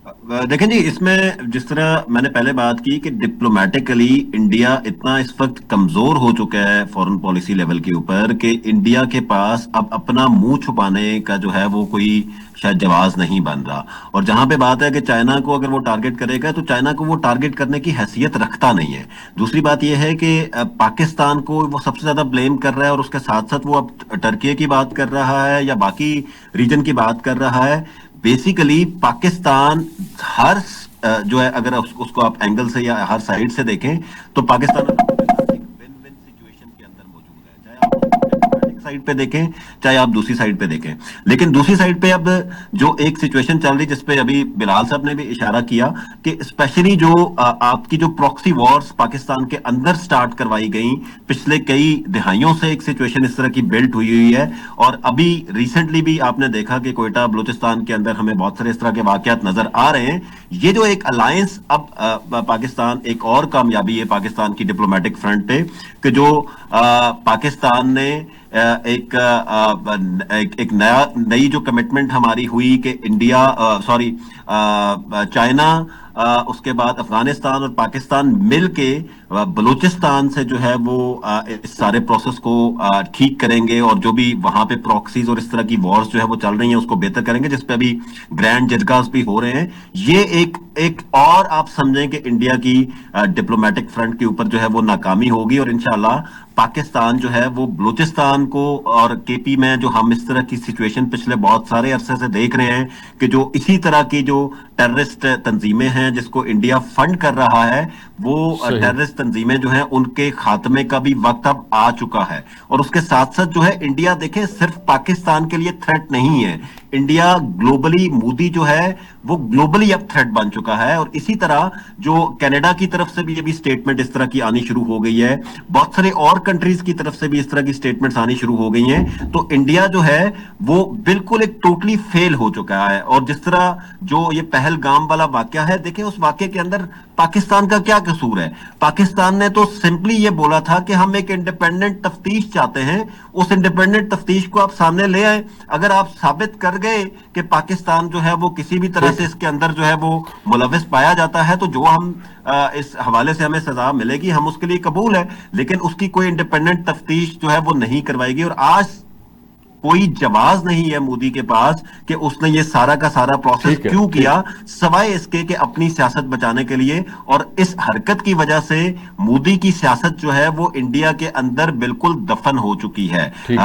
देखें जी, इसमें जिस तरह मैंने पहले बात की कि डिप्लोमेटिकली इंडिया इतना इस वक्त कमजोर हो चुका है फॉरेन पॉलिसी लेवल के ऊपर कि इंडिया के पास अब अपना मुंह छुपाने का जो है वो कोई शायद जवाब नहीं बन रहा। और जहां पे बात है कि चाइना को अगर वो टारगेट करेगा तो चाइना को वो टारगेट करने की हैसियत रखता नहीं है। दूसरी बात यह है कि पाकिस्तान को वो सबसे ज्यादा ब्लेम कर रहा है और उसके साथ साथ वो अब टर्की की बात कर रहा है या बाकी रीजन की बात कर रहा है। बेसिकली पाकिस्तान हर जो है, अगर उसको आप एंगल से या हर साइड से देखें तो पाकिस्तान विन विन सिचुएशन के अंदर मौजूद है, चाहे आप डिप्लोमेटिक साइड पे देखें चाहे आप दूसरी साइड पे देखें। लेकिन दूसरी साइड पे अब जो एक सिचुएशन चल रही जिसपे अभी बिलाल साहब ने भी इशारा किया कि स्पेशली जो आपकी जो प्रॉक्सी वॉर्स पाकिस्तान के अंदर स्टार्ट करवाई गई पिछले कई दिहाइयों से एक सिचुएशन इस तरह की बिल्ट हुई हुई है। और अभी रिसेंटली भी आपने देखा कि कोयटा बलूचिस्तान के अंदर हमें बहुत सारे इस तरह के वाकयात नजर आ रहे हैं। ये जो एक अलायंस अब पाकिस्तान, एक और कामयाबी है पाकिस्तान की डिप्लोमेटिक फ्रंट पे कि जो पाकिस्तान ने एक नया नई जो कमिटमेंट हमारी हुई कि इंडिया, सॉरी, चाइना, उसके बाद अफगानिस्तान और पाकिस्तान मिलके बलूचिस्तान से जो है वो इस सारे प्रोसेस को ठीक करेंगे और जो भी वहां पे प्रॉक्सीज और इस तरह की वॉर्स जो है वो चल रही हैं उसको बेहतर करेंगे, जिसपे अभी ग्रैंड जजगास भी हो रहे हैं। ये एक एक और आप समझें कि इंडिया की डिप्लोमेटिक फ्रंट के ऊपर जो है वो नाकामी होगी और इंशाल्लाह पाकिस्तान जो है वो बलूचिस्तान को, और केपी में जो हम इस तरह की सिचुएशन पिछले बहुत सारे अरसे से देख रहे हैं कि जो इसी तरह की जो टेररिस्ट तंजीमें हैं जिसको इंडिया फंड कर रहा है, वो सही। टेररिस्ट तंजीमें जो हैं उनके खात्मे का भी वक्त अब आ चुका है। और उसके साथ साथ जो है इंडिया, देखें, सिर्फ पाकिस्तान के लिए थ्रेट नहीं है। इंडिया ग्लोबली, मोदी जो है वो ग्लोबली अब थ्रेट बन चुका है। और इसी तरह जो कनाडा की तरफ से भी अभी स्टेटमेंट इस तरह की आनी शुरू हो गई है, बहुत सारे और कंट्रीज की तरफ से भी इस तरह की स्टेटमेंट्स आनी शुरू हो गई हैं। तो इंडिया जो है वो बिल्कुल एक टोटली फेल हो चुका है। और जिस तरह जो ये पहलगाम वाला वाकया है, देखें उस वाकये के अंदर पाकिस्तान का क्या कसूर है? पाकिस्तान ने तो सिंपली ये बोला था कि हम एक इंडिपेंडेंट तफ्तीश चाहते हैं। उस इंडिपेंडेंट तफ्तीश को आप सामने ले आए। अगर आप साबित कर गए कि पाकिस्तान जो है वो किसी भी तरह ठीक। से इसके अंदर जो है वो मुलविस पाया जाता है, तो जो हम इस हवाले से हमें सजा मिलेगी हम उसके लिए कबूल है। लेकिन उसकी कोई इंडिपेंडेंट तफ्तीश जो है वो नहीं करवाएगी। और आज कोई जवाब नहीं है मोदी के पास कि उसने ये सारा का सारा प्रोसेस ठीक है। क्यों ठीक। किया, सवाए इसके कि अपनी सियासत बचाने के लिए। और इस हरकत की वजह से मोदी की सियासत जो है वो इंडिया के अंदर बिल्कुल दफन हो चुकी है। ठीक।